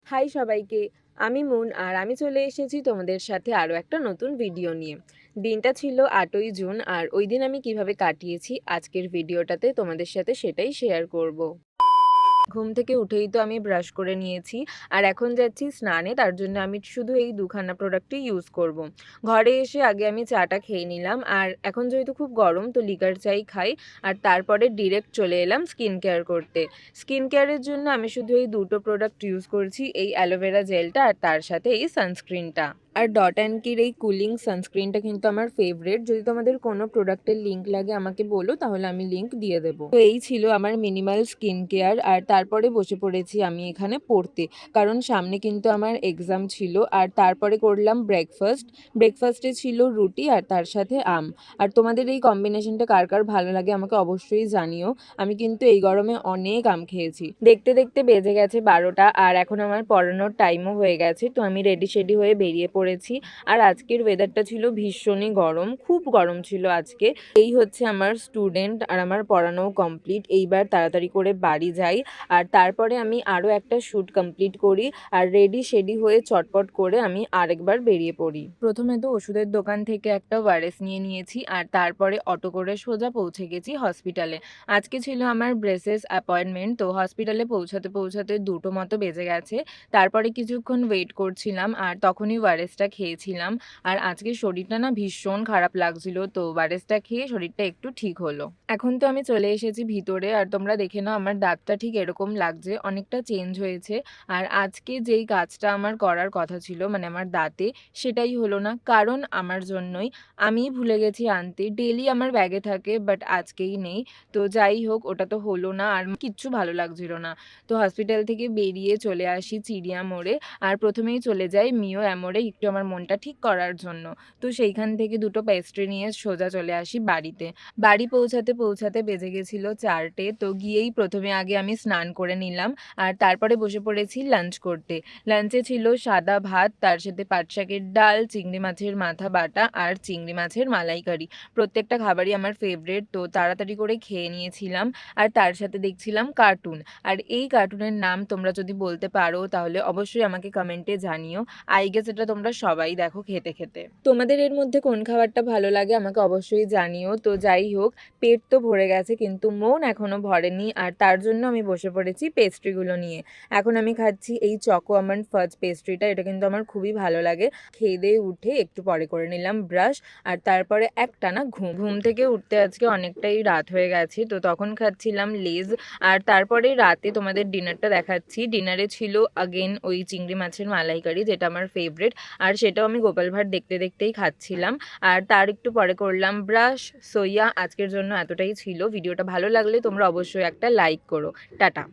High সবাইকে, আমি moon আর আমি চলে এসেছি তোমাদের সাথে আরও একটা নতুন ভিডিও নিয়ে। দিনটা ছিল ৮ই জুন আর ওই দিন আমি কিভাবে কাটিয়েছি আজকের ভিডিওটাতে তোমাদের সাথে সেটাই শেয়ার করব। ঘুম থেকে উঠেই তো আমি ব্রাশ করে নিয়েছি আর এখন যাচ্ছি স্নানে, তার জন্য আমি শুধু এই দুখানা প্রোডাক্টই ইউজ করব। ঘরে এসে আগে আমি চাটা খেয়ে নিলাম আর এখন যেহেতু খুব গরম তো লিকার চাই খাই। আর তারপরে ডিরেক্ট চলে এলাম স্কিন কেয়ার করতে। স্কিন কেয়ারের জন্য আমি শুধু এই দুটো প্রোডাক্ট ইউজ করছি, এই অ্যালোভেরা জেলটা আর তার সাথে এই সানস্ক্রিনটা। আর ডট অ্যান্ড কির এই কুলিং সানস্ক্রিনটা কিন্তু আমার ফেভারিট। যদি তোমাদের কোনো প্রোডাক্টের লিঙ্ক লাগে আমাকে বলো, তাহলে আমি লিঙ্ক দিয়ে দেবো। তো এই ছিল আমার মিনিমাল স্কিন কেয়ার আর তারপরে বসে পড়েছি আমি এখানে পড়তে, কারণ সামনে কিন্তু আমার এক্সাম ছিল। আর তারপরে করলাম ব্রেকফাস্টে ছিল রুটি আর তার সাথে আম। আর তোমাদের এই কম্বিনেশনটা কার কার ভালো লাগে আমাকে অবশ্যই জানিও। আমি কিন্তু এই গরমে অনেক আম খেয়েছি। দেখতে দেখতে বেজে গেছে 12টা আর এখন আমার পড়ানোর টাইমও হয়ে গেছে, তো আমি রেডি শেডি হয়ে বেরিয়ে পড়েছি। আর আজকের ওয়েদারটা ছিল ভীষণই গরম, খুব গরম ছিল আজকে। এই হচ্ছে আমার স্টুডেন্ট আর আমার পড়ানোও কমপ্লিট। এইবার তাড়াতাড়ি করে বাড়ি যাই আর তারপরে আমি আরও একটা শ্যুট কমপ্লিট করি আর রেডি শেডি হয়ে চটপট করে আমি আরেকবার বেরিয়ে পড়ি। প্রথমে তো ওষুধের দোকান থেকে একটা ওয়ারেস নিয়ে নিয়েছি আর তারপরে অটো করে সোজা পৌঁছে গেছি হসপিটালে। আজকে ছিল আমার ব্রেসেস অ্যাপয়েন্টমেন্ট, তো হসপিটালে পৌঁছাতে পৌঁছাতে 2টো মতো বেজে গেছে। তারপরে কিছুক্ষণ ওয়েট করছিলাম আর তখনই ওয়ারেসটা খেয়েছিলাম। আর আজকে শরীরটা না ভীষণ খারাপ লাগছিল, তো ওয়ারেসটা খেয়ে শরীরটা একটু ঠিক হলো। এখন তো আমি চলে এসেছি ভিতরে আর তোমরা দেখে নাও আমার দাঁতটা ঠিক এরকম লাগছে, অনেকটা চেঞ্জ হয়েছে। আর আজকে যেই কাজটা আমার করার কথা ছিল মানে আমার দাঁতে, সেটাই হলো না, কারণ আমার জন্যই। আমি ভুলে গেছি আনতে, ডেলি আমার ব্যাগে থাকে বাট আজকেই নেই। তো যাই হোক, ওটা তো হলো না আর কিচ্ছু ভালো লাগছিল না। তো হসপিটাল থেকে বেরিয়ে চলে আসি চিড়িয়া মোড়ে আর প্রথমেই চলে যাই মিও অ্যামোরে একটু আমার মনটা ঠিক করার জন্য। তো সেইখান থেকে 2টো পেস্ট্রি নিয়ে সোজা চলে আসি বাড়িতে। বাড়ি পৌঁছাতে পৌঁছাতে বেজে গেছিলো 4টে। তো গিয়েই প্রথমে আগে আমি স্নান করে নিলাম আর তারপরে বসে পড়েছি লাঞ্চ করতে। লাঞ্চে ছিল সাদা ভাত, তার সাথে পাট শাকের ডাল, চিংড়ি মাছের মাথা বাটা আর চিংড়ি মাছের মালাইকারি। প্রত্যেকটা খাবারই আমার ফেভারিট, তো তাড়াতাড়ি করে খেয়ে নিয়েছিলাম। আর তার সাথে দেখছিলাম কার্টুন। আর এই কার্টুনের নাম তোমরা যদি বলতে পারো তাহলে অবশ্যই আমাকে কমেন্টে জানিও। আই গেস এটা তোমরা সবাই দেখো খেতে খেতে। তোমাদের এর মধ্যে কোন খাবারটা ভালো লাগে আমাকে অবশ্যই জানিও। তো যাই হোক, পেট তো ভরে গেছে কিন্তু মন এখনো ভরেনি আর তার জন্য আমি বসে পড়েছি পেস্ট্রিগুলো নিয়ে। এখন আমি খাচ্ছি এই চকো আমন্ড ফাজ পেস্ট্রিটা, এটা কিন্তু আমার খুবই ভালো লাগে। খেয়ে দিয়ে উঠে একটু পরে করে নিলাম ব্রাশ আর তারপরে একটানা ঘুম। ঘুম থেকে উঠতে আজকে অনেকটাই রাত হয়ে গেছে, তো তখন খাচ্ছিলাম লেজ। আর তারপরে রাতে তোমাদের ডিনারটা দেখাচ্ছি। ডিনারে ছিল আগেন ওই চিংড়ি মাছের মালাইকারি, যেটা আমার ফেভারিট। আর সেটাও আমি গোপাল ভাঁড় দেখতে দেখতেই খাচ্ছিলাম। আর তার একটু পরে করলাম ব্রাশ। সো আজকের জন্য এতটাই ছিল। ভিডিওটা ভালো লাগলে তোমরা অবশ্যই একটা লাইক করো। টাটা।